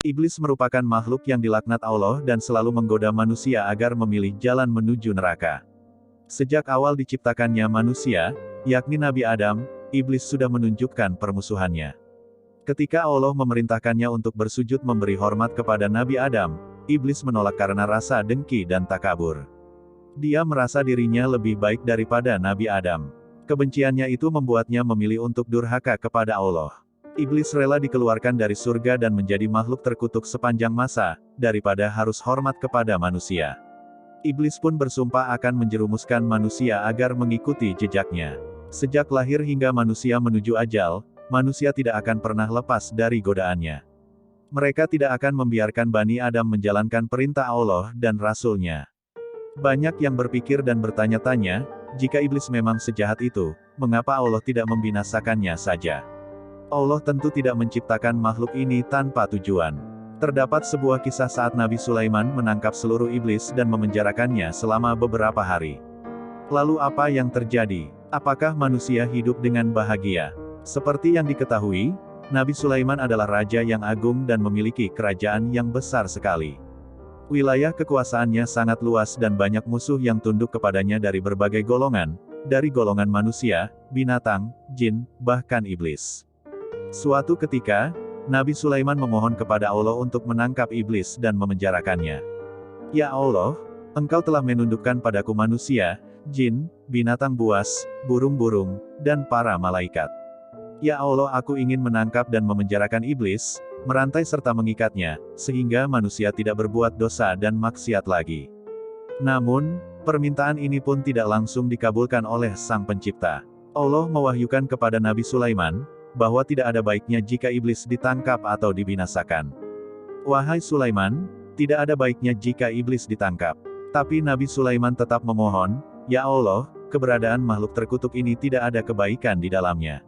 Iblis merupakan makhluk yang dilaknat Allah dan selalu menggoda manusia agar memilih jalan menuju neraka. Sejak awal diciptakannya manusia, yakni Nabi Adam, iblis sudah menunjukkan permusuhannya. Ketika Allah memerintahkannya untuk bersujud memberi hormat kepada Nabi Adam, iblis menolak karena rasa dengki dan takabur. Dia merasa dirinya lebih baik daripada Nabi Adam. Kebenciannya itu membuatnya memilih untuk durhaka kepada Allah. Iblis rela dikeluarkan dari surga dan menjadi makhluk terkutuk sepanjang masa, daripada harus hormat kepada manusia. Iblis pun bersumpah akan menjerumuskan manusia agar mengikuti jejaknya. Sejak lahir hingga manusia menuju ajal, manusia tidak akan pernah lepas dari godaannya. Mereka tidak akan membiarkan Bani Adam menjalankan perintah Allah dan Rasul-Nya. Banyak yang berpikir dan bertanya-tanya, jika iblis memang sejahat itu, mengapa Allah tidak membinasakannya saja? Allah tentu tidak menciptakan makhluk ini tanpa tujuan. Terdapat sebuah kisah saat Nabi Sulaiman menangkap seluruh iblis dan memenjarakannya selama beberapa hari. Lalu apa yang terjadi? Apakah manusia hidup dengan bahagia? Seperti yang diketahui, Nabi Sulaiman adalah raja yang agung dan memiliki kerajaan yang besar sekali. Wilayah kekuasaannya sangat luas dan banyak musuh yang tunduk kepadanya dari berbagai golongan, dari golongan manusia, binatang, jin, bahkan iblis. Suatu ketika, Nabi Sulaiman memohon kepada Allah untuk menangkap iblis dan memenjarakannya. Ya Allah, Engkau telah menundukkan padaku manusia, jin, binatang buas, burung-burung, dan para malaikat. Ya Allah, aku ingin menangkap dan memenjarakan iblis, merantai serta mengikatnya, sehingga manusia tidak berbuat dosa dan maksiat lagi. Namun, permintaan ini pun tidak langsung dikabulkan oleh Sang Pencipta. Allah mewahyukan kepada Nabi Sulaiman, bahwa tidak ada baiknya jika iblis ditangkap atau dibinasakan. Wahai Sulaiman, tidak ada baiknya jika iblis ditangkap. Tapi Nabi Sulaiman tetap memohon, Ya Allah, keberadaan makhluk terkutuk ini tidak ada kebaikan di dalamnya.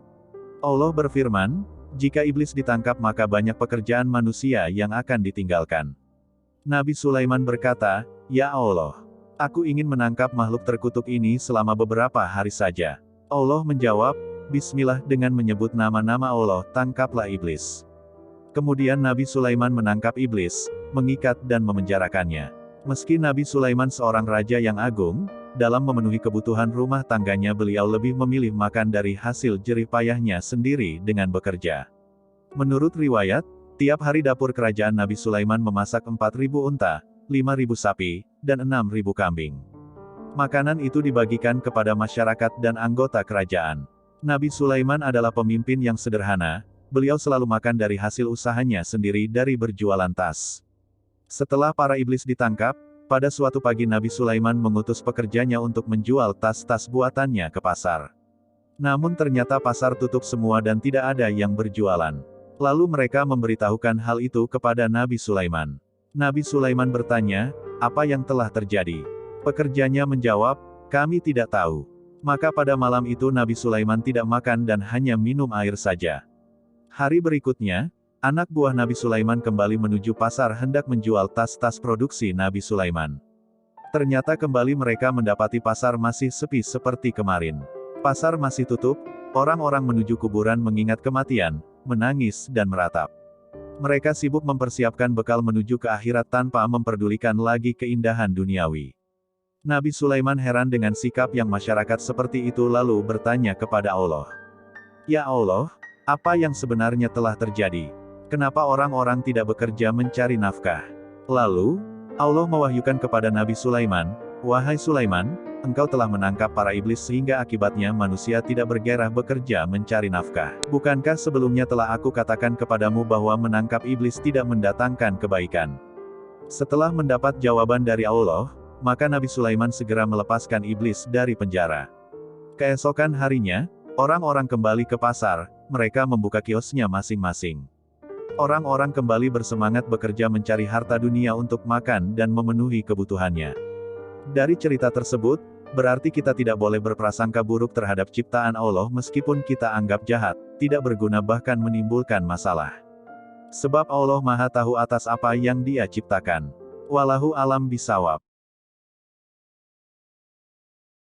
Allah berfirman, jika iblis ditangkap maka banyak pekerjaan manusia yang akan ditinggalkan. Nabi Sulaiman berkata, Ya Allah, aku ingin menangkap makhluk terkutuk ini selama beberapa hari saja. Allah menjawab, Bismillah, dengan menyebut nama-nama Allah, tangkaplah iblis. Kemudian Nabi Sulaiman menangkap iblis, mengikat dan memenjarakannya. Meski Nabi Sulaiman seorang raja yang agung, dalam memenuhi kebutuhan rumah tangganya beliau lebih memilih makan dari hasil jerih payahnya sendiri dengan bekerja. Menurut riwayat, tiap hari dapur kerajaan Nabi Sulaiman memasak 4.000 unta, 5.000 sapi, dan 6.000 kambing. Makanan itu dibagikan kepada masyarakat dan anggota kerajaan. Nabi Sulaiman adalah pemimpin yang sederhana, beliau selalu makan dari hasil usahanya sendiri dari berjualan tas. Setelah para iblis ditangkap, pada suatu pagi Nabi Sulaiman mengutus pekerjanya untuk menjual tas-tas buatannya ke pasar. Namun ternyata pasar tutup semua dan tidak ada yang berjualan. Lalu mereka memberitahukan hal itu kepada Nabi Sulaiman. Nabi Sulaiman bertanya, apa yang telah terjadi? Pekerjanya menjawab, kami tidak tahu. Maka pada malam itu Nabi Sulaiman tidak makan dan hanya minum air saja. Hari berikutnya, anak buah Nabi Sulaiman kembali menuju pasar hendak menjual tas-tas produksi Nabi Sulaiman. Ternyata kembali mereka mendapati pasar masih sepi seperti kemarin. Pasar masih tutup, orang-orang menuju kuburan mengingat kematian, menangis dan meratap. Mereka sibuk mempersiapkan bekal menuju ke akhirat tanpa memperdulikan lagi keindahan duniawi. Nabi Sulaiman heran dengan sikap yang masyarakat seperti itu lalu bertanya kepada Allah. Ya Allah, apa yang sebenarnya telah terjadi? Kenapa orang-orang tidak bekerja mencari nafkah? Lalu, Allah mewahyukan kepada Nabi Sulaiman, Wahai Sulaiman, engkau telah menangkap para iblis sehingga akibatnya manusia tidak bergairah bekerja mencari nafkah. Bukankah sebelumnya telah aku katakan kepadamu bahwa menangkap iblis tidak mendatangkan kebaikan? Setelah mendapat jawaban dari Allah, maka Nabi Sulaiman segera melepaskan iblis dari penjara. Keesokan harinya, orang-orang kembali ke pasar, mereka membuka kiosnya masing-masing. Orang-orang kembali bersemangat bekerja mencari harta dunia untuk makan dan memenuhi kebutuhannya. Dari cerita tersebut, berarti kita tidak boleh berprasangka buruk terhadap ciptaan Allah meskipun kita anggap jahat, tidak berguna bahkan menimbulkan masalah. Sebab Allah Maha Tahu atas apa yang Dia ciptakan. Wallahu alam bisawab.